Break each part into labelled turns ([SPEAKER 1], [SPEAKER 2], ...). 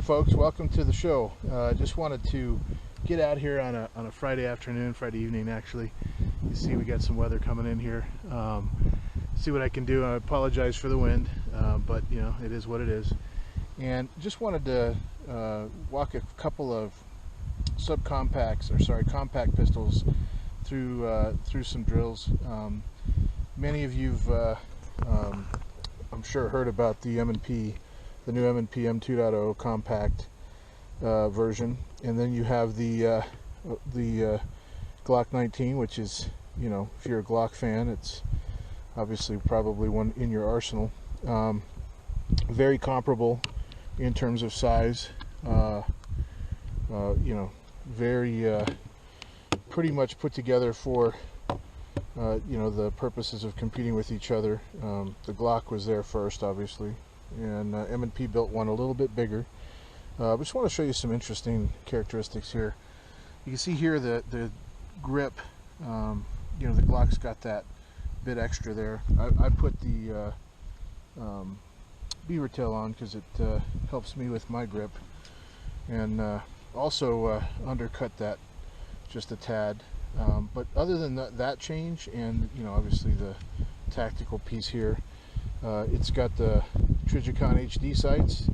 [SPEAKER 1] folks, welcome to the show. Just wanted to get out here on a Friday afternoon, Friday evening actually. You see we got some weather coming in here. See what I can do. I apologize for the wind, but you know, it is what it is. And just wanted to walk a couple of compact pistols through some drills. Many of you've I'm sure heard about the M&P, the new M&P M2.0 Compact version, and then you have the Glock 19, which is, you know, if you're a Glock fan, it's obviously probably one in your arsenal. Very comparable in terms of size. You know, very pretty much put together for you know, the purposes of competing with each other. The Glock was there first, obviously, and M&P built one a little bit bigger. I just want to show you some interesting characteristics here. You can see here the grip. You know, the Glock's got that bit extra there. I put the beaver tail on because it helps me with my grip, and also undercut that just a tad. But other than that change, and you know, obviously the tactical piece here, it's got the Trijicon HD sights,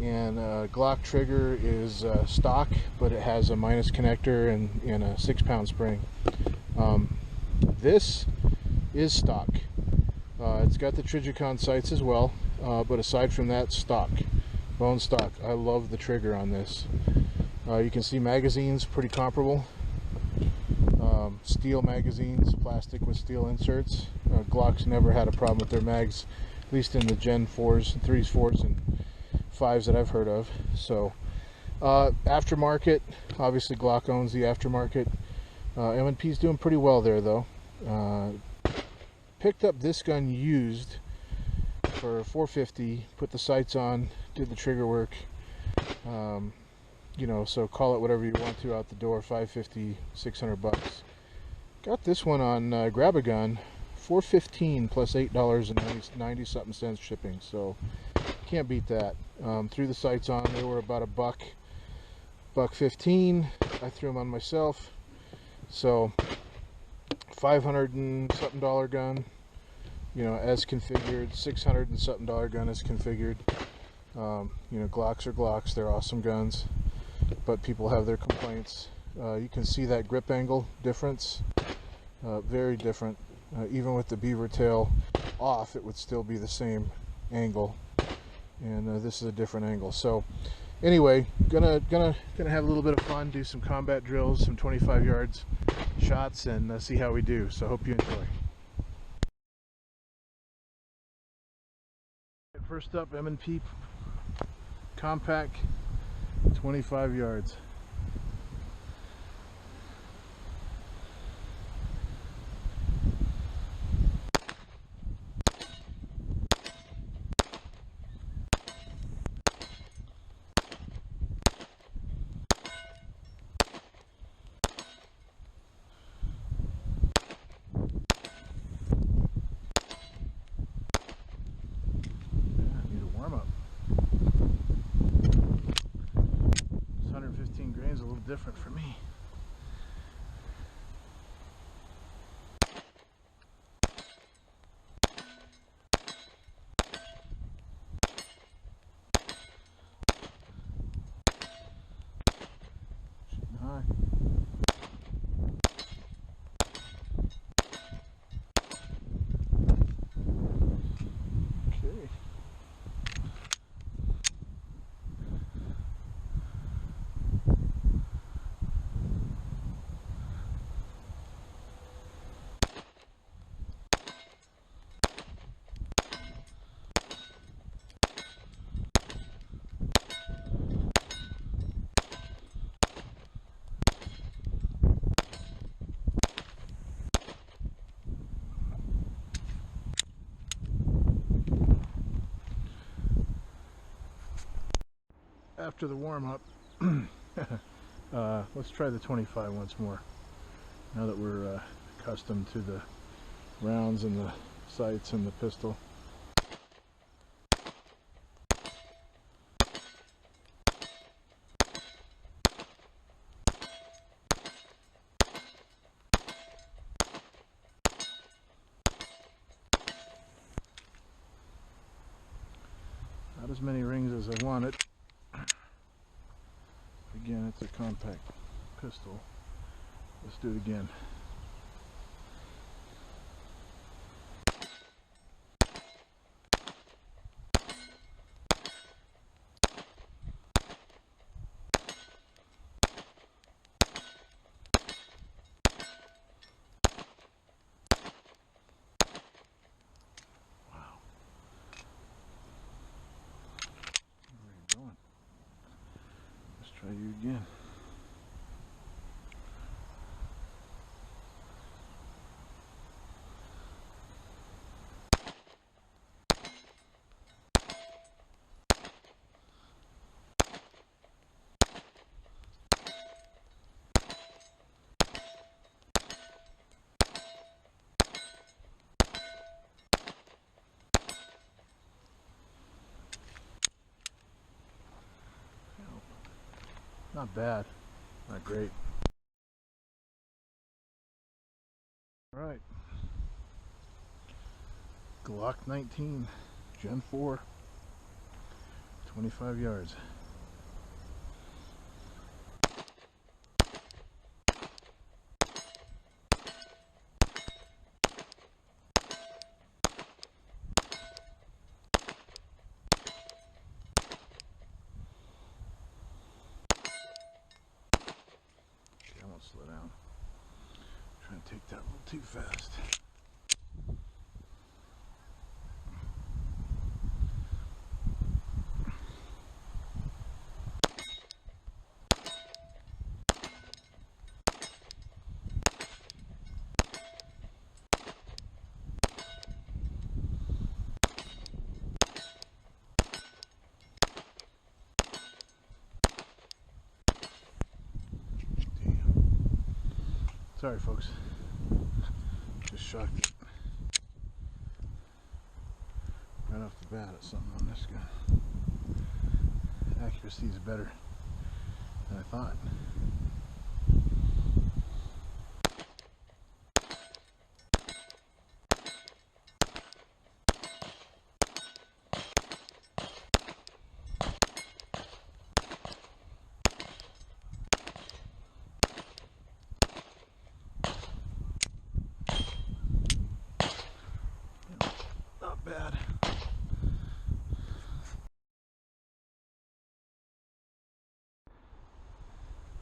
[SPEAKER 1] and Glock trigger is stock, but it has a minus connector and a 6-pound spring. This is stock. It's got the Trijicon sights as well, but aside from that, stock, bone stock. I love the trigger on this. You can see magazines pretty comparable. Steel magazines, plastic with steel inserts. Glock's never had a problem with their mags, at least in the Gen 4s, 3s, 4s, and 5s that I've heard of. So, aftermarket, obviously Glock owns the aftermarket. M&P's doing pretty well there, though. Picked up this gun used for $450, put the sights on, did the trigger work. You know, so call it whatever you want to out the door, $550, $600. Got this one on Grab a Gun, $415 plus $8.90 something cents shipping. So can't beat that. Threw the sights on. They were about $1.15. I threw them on myself. So $500 and something gun, you know, as configured. $600 and something gun as configured. You know, Glocks are Glocks. They're awesome guns, but people have their complaints. You can see that grip angle difference, very different. Even with the beaver tail off, it would still be the same angle, and this is a different angle. So anyway, gonna have a little bit of fun, do some combat drills, some 25 yards shots, and see how we do. So hope you enjoy. First up, M&P Compact, 25 yards. Grains a little different for me. Shooting high. Okay. After the warm-up, let's try the 25 once more, now that we're accustomed to the rounds and the sights and the pistol. many rings as I wanted. Again, it's a compact pistol. Let's do it again. Try you again. Not bad, not great. Alright, Glock 19, Gen 4, 25 yards. I won't slow down. I'm trying to take that a little too fast. Sorry folks, just shocked it right off the bat at something on this gun. Accuracy is better than I thought. Bad.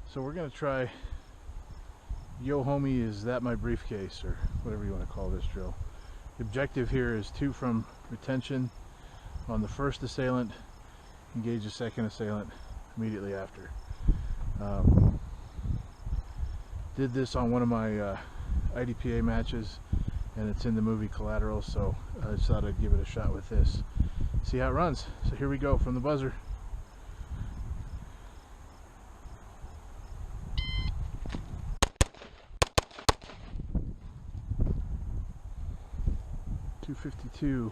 [SPEAKER 1] So we're gonna try Yo Homie, Is That My Briefcase, or whatever you want to call this drill. The objective here is 2 from retention on the first assailant, engage the second assailant immediately after. Did this on one of my IDPA matches, and it's in the movie Collateral, so I just thought I'd give it a shot with this. See how it runs. So here we go from the buzzer. .252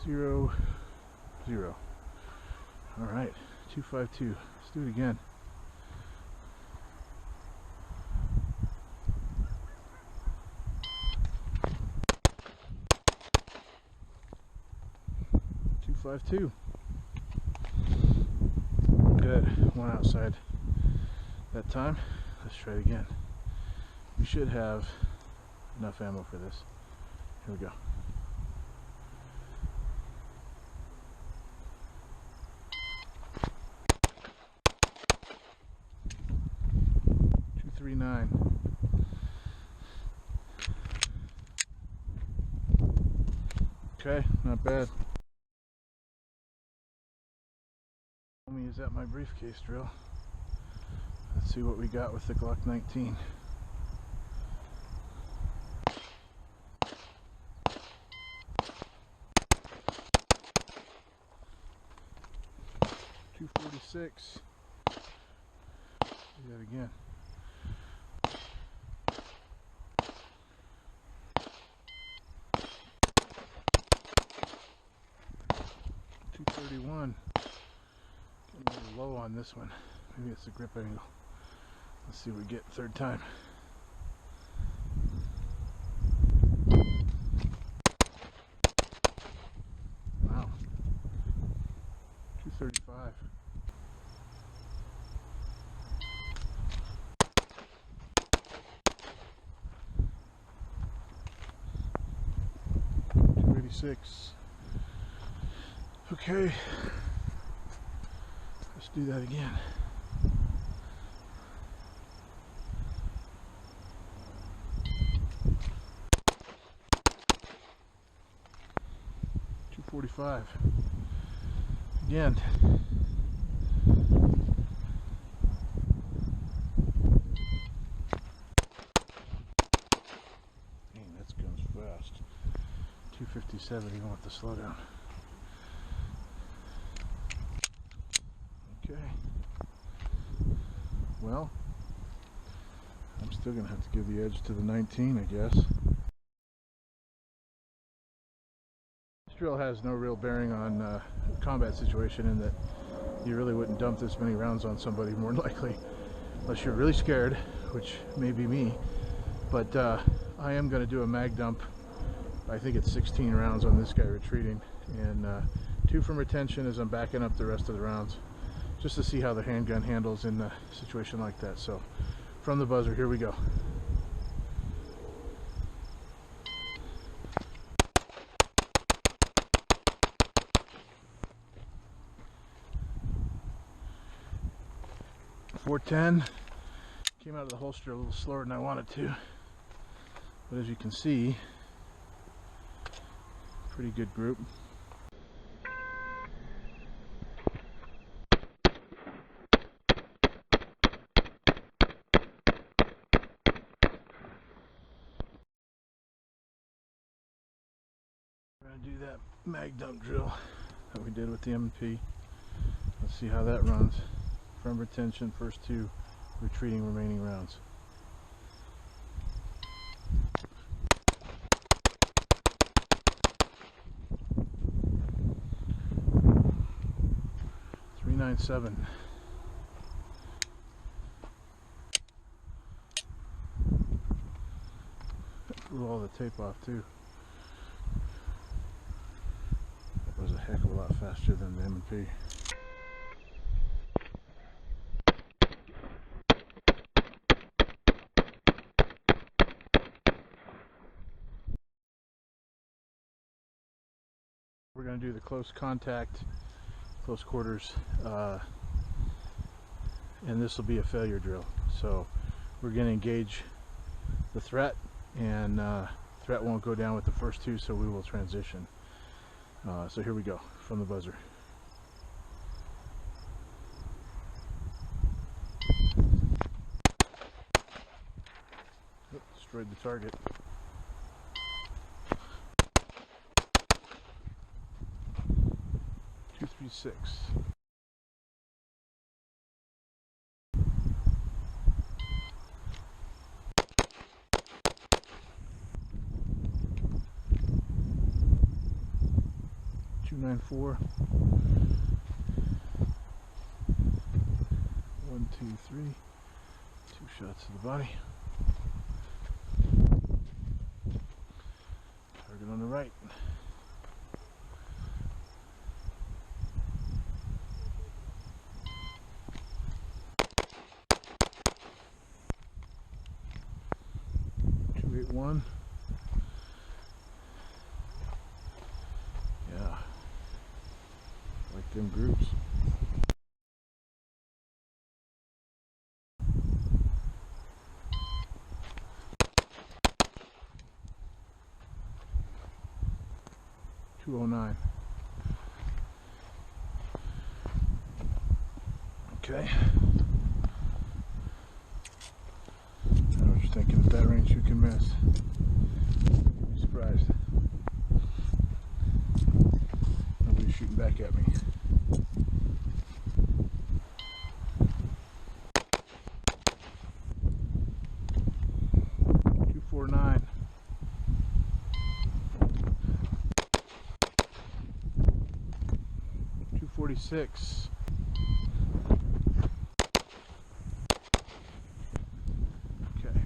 [SPEAKER 1] 0 0. All right, 252. Let's do it again. .252. Good. One outside that time. Let's try it again. We should have enough ammo for this. Here we go. .239. Okay, not bad. Is that my briefcase drill? Let's see what we got with the Glock 19. .246. Do that again. .231. A little low on this one. Maybe it's the grip angle. Let's see what we get third time. 235. $286. Okay, let's do that again. $245. Again. Dang, that goes fast. 257, even with the slowdown. Okay. Well, I'm still gonna have to give the edge to the 19, I guess. This drill has no real bearing on a combat situation, in that you really wouldn't dump this many rounds on somebody, more than likely, unless you're really scared, which may be me. But I am going to do a mag dump. I think it's 16 rounds on this guy retreating, and 2 from retention as I'm backing up the rest of the rounds, just to see how the handgun handles in a situation like that. So from the buzzer, here we go. .410 came out of the holster a little slower than I wanted to, but as you can see, pretty good group. We're going to do that mag dump drill that we did with the M&P. Let's see how that runs. From retention, first 2 retreating remaining rounds. .397. Blew all the tape off too. That was a heck of a lot faster than the M&P. We're going to do the close contact, close quarters, and this will be a failure drill. So we're going to engage the threat, and threat won't go down with the first 2, so we will transition. So here we go, from the buzzer. Oh, destroyed the target. .236. .294. 1, 2, 3. 2 shots to the body. Target on the right. .281. Yeah, like them groups. .209. Okay. I know what you're thinking. At that range, you can miss. You'd be surprised. Nobody's shooting back at me. .249. .246. Okay.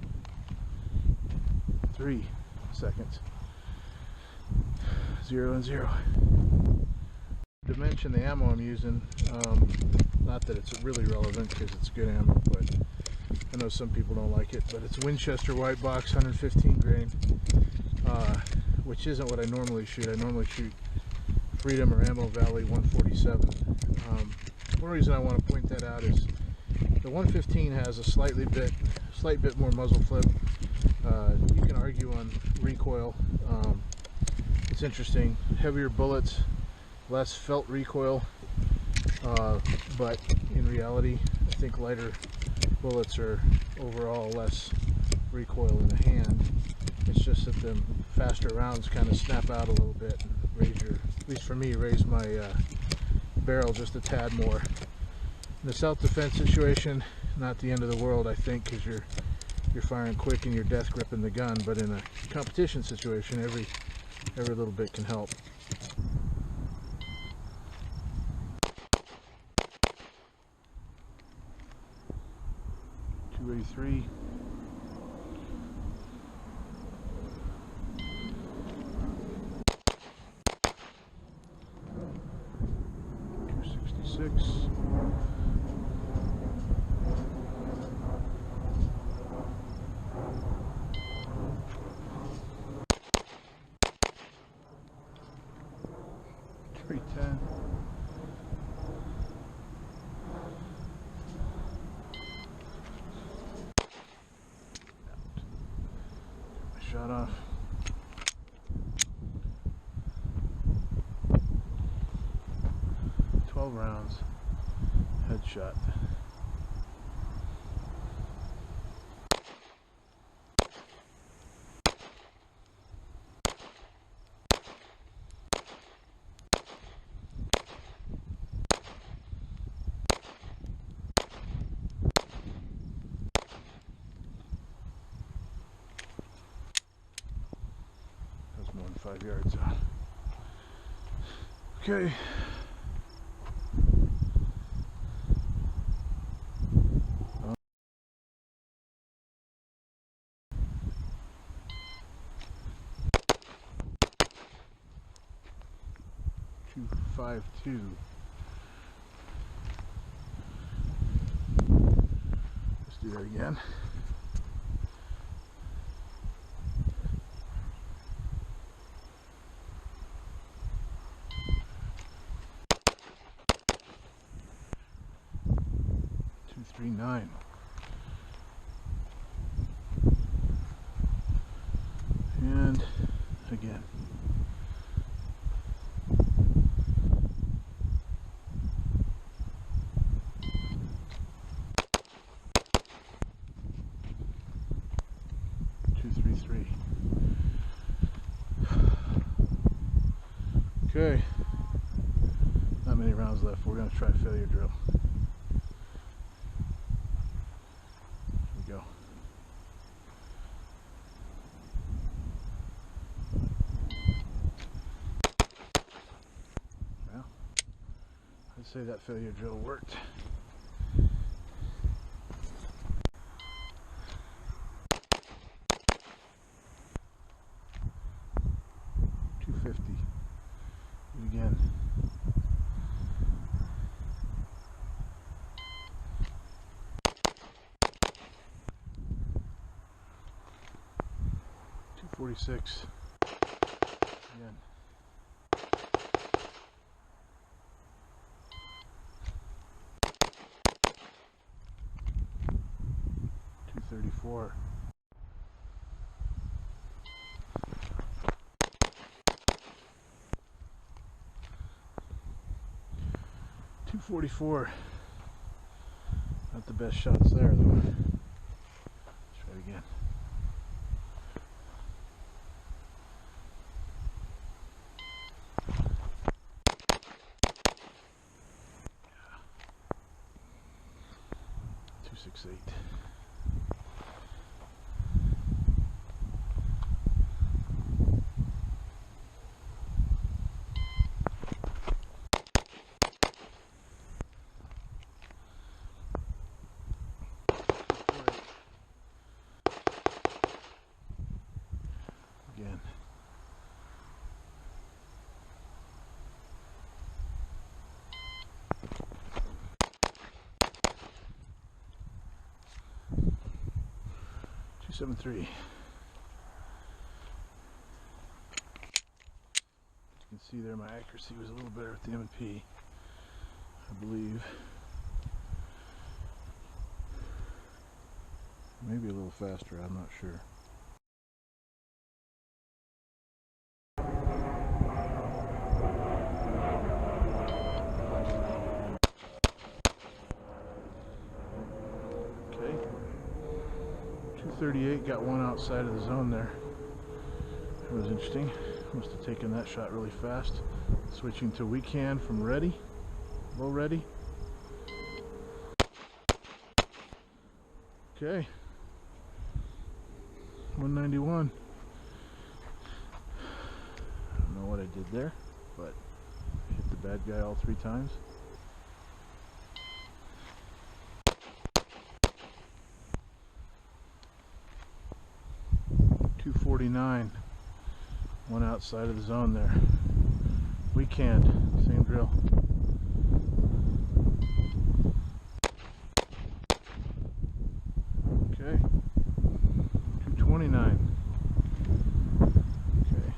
[SPEAKER 1] 3 seconds. 0 and 0. to mention the ammo I'm using. Not that it's really relevant because it's good ammo, but I know some people don't like it. But it's Winchester White Box 115 grain, which isn't what I normally shoot. I normally shoot Freedom or Ammo Valley 147. One reason I want to point that out is the 115 has a slight bit more muzzle flip. You can argue on recoil. It's interesting. Heavier bullets, less felt recoil, but in reality, I think lighter bullets are overall less recoil in the hand. It's just that the faster rounds kind of snap out a little bit and raise your, at least for me, raise my barrel just a tad more. In the self-defense situation, not the end of the world, I think, because you're firing quick and you're death gripping the gun. But in a competition situation, every little bit can help. .283. .266. .310. Shot off. .12 rounds. Headshot. That's more than 5 yards out. Okay. .252. Let's do that again. .239. And again. .233. Okay. Not many rounds left. We're going to try a failure drill. Here we go. Well, I'd say that failure drill worked. .250. Again. .246. Again. .234. .244. Not the best shots there though. Let's try it again. .268. Again. 273. You can see there my accuracy was a little better with the M&P, I believe. Maybe a little faster, I'm not sure. Okay, 238, got one outside of the zone there. That was interesting. Must have taken that shot really fast. Switching to weak hand from ready, low ready. Okay, 191. I don't know what I did there, but hit the bad guy all 3 times. .249, one outside of the zone there. Weak hand, same drill. Okay, 229. Okay,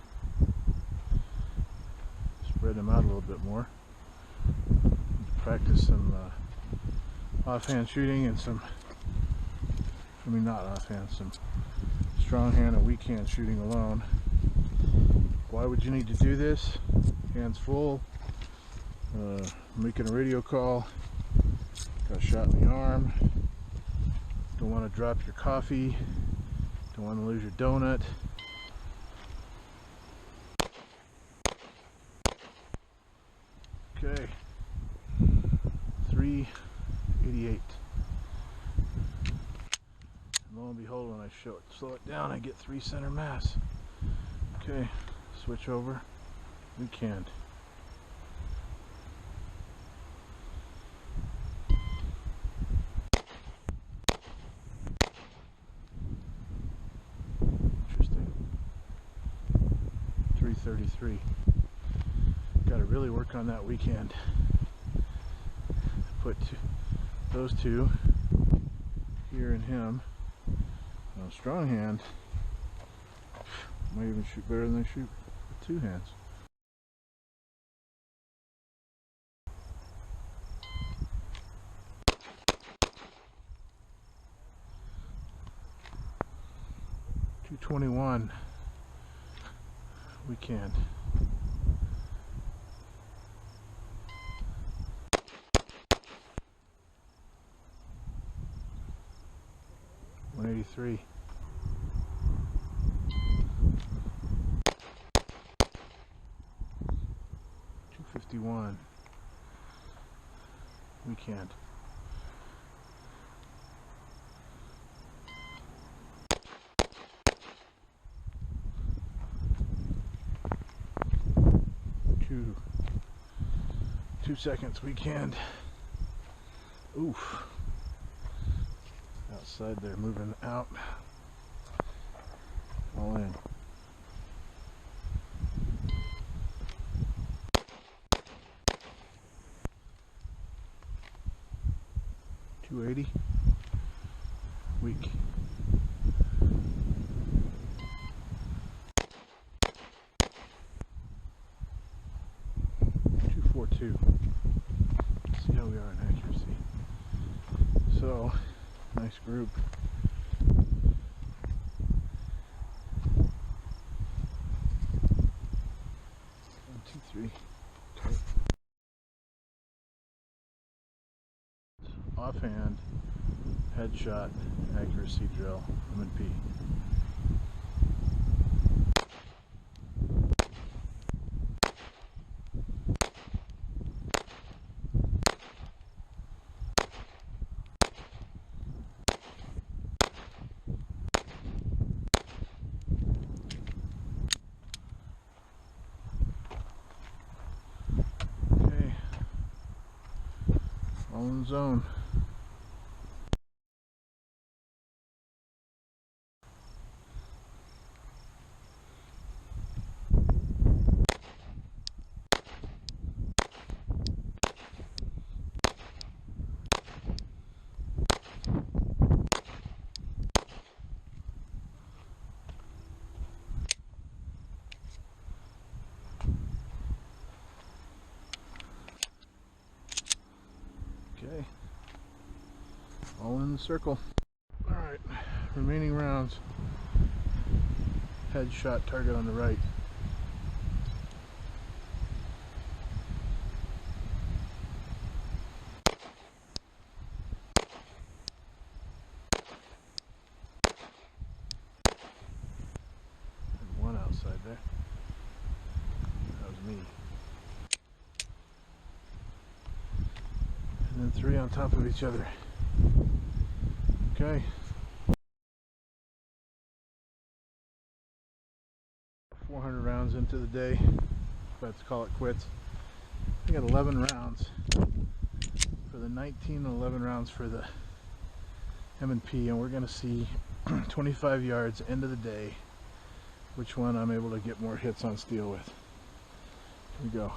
[SPEAKER 1] spread them out a little bit more. Practice some offhand shooting and some, not offhand, some strong hand and weak hand shooting alone. Why would you need to do this? Hands full, making a radio call, got shot in the arm, don't want to drop your coffee, don't want to lose your donut. Okay, 388. Lo and behold, when I slow it down, I get 3 center mass. Okay, switch over, weak hand. Interesting. 333. Got to really work on that weak hand. Put those 2 here in him. Now, strong hand might even shoot better than I shoot with 2 hands. .221, weak hand. .183. .251, weak hand. Two seconds, weak hand. Oof. Outside there, moving out. All in. .280. Weak. .242. See how we are in accuracy. So, nice group. 1, 2, 3. Okay. Offhand, headshot, accuracy drill, M&P. All in zone. Okay, all in the circle. Alright, remaining rounds. Headshot target on the right. And one outside there. That was me. And then three on top of each other. Okay. 400 rounds into the day. Let's call it quits. I got 11 rounds for the 19 and 11 rounds for the M&P, and we're going to see 25 yards end of the day which one I'm able to get more hits on steel with. Here we go.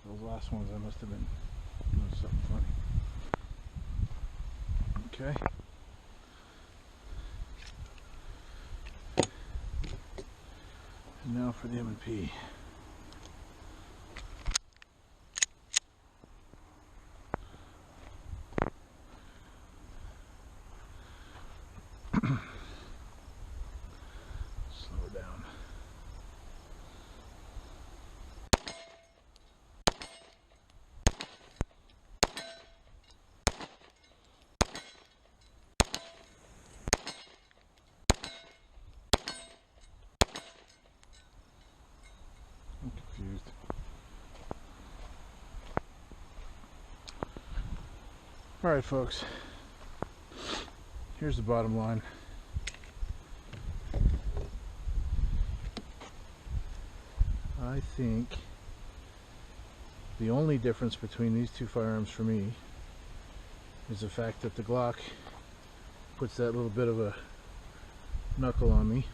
[SPEAKER 1] Those last ones I must have been doing something funny. Okay. And now for the M&P. Slow down. I'm confused. Alright folks, here's the bottom line. I think the only difference between these two firearms for me is the fact that the Glock puts that little bit of a knuckle on me,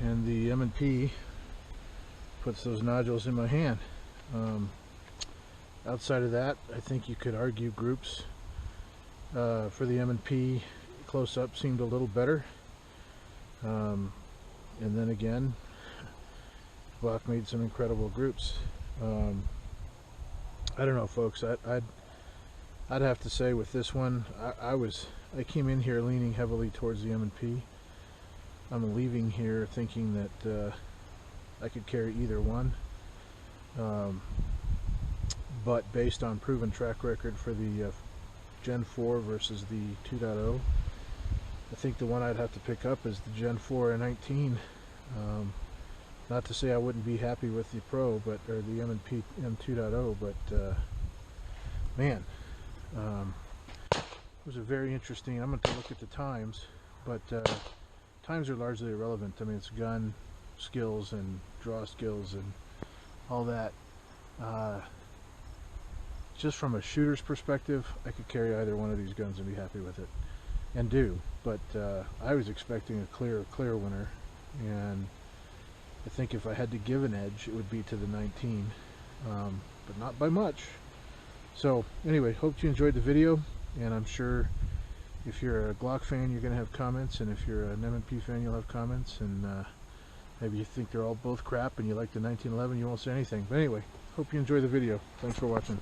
[SPEAKER 1] and the M&P puts those nodules in my hand. Outside of that, I think you could argue groups for the M&P close-up seemed a little better, and then again Glock made some incredible groups. I don't know folks, I'd have to say with this one, I came in here leaning heavily towards the M&P. I'm leaving here thinking that I could carry either one, but based on proven track record for the Gen 4 versus the 2.0, I think the one I'd have to pick up is the Gen 4 and 19. Not to say I wouldn't be happy with the Pro, or the M&P M2.0, but man, it was a very interesting. I'm going to look at the times, but times are largely irrelevant. I mean, it's gun skills and draw skills and all that. Just from a shooter's perspective, I could carry either one of these guns and be happy with it, and do. But I was expecting a clear winner, and I think if I had to give an edge, it would be to the 19, but not by much. So anyway, hope you enjoyed the video, and I'm sure if you're a Glock fan, you're going to have comments, and if you're an M&P fan, you'll have comments, and maybe you think they're all both crap and you like the 1911, you won't say anything. But anyway, hope you enjoy the video. Thanks for watching.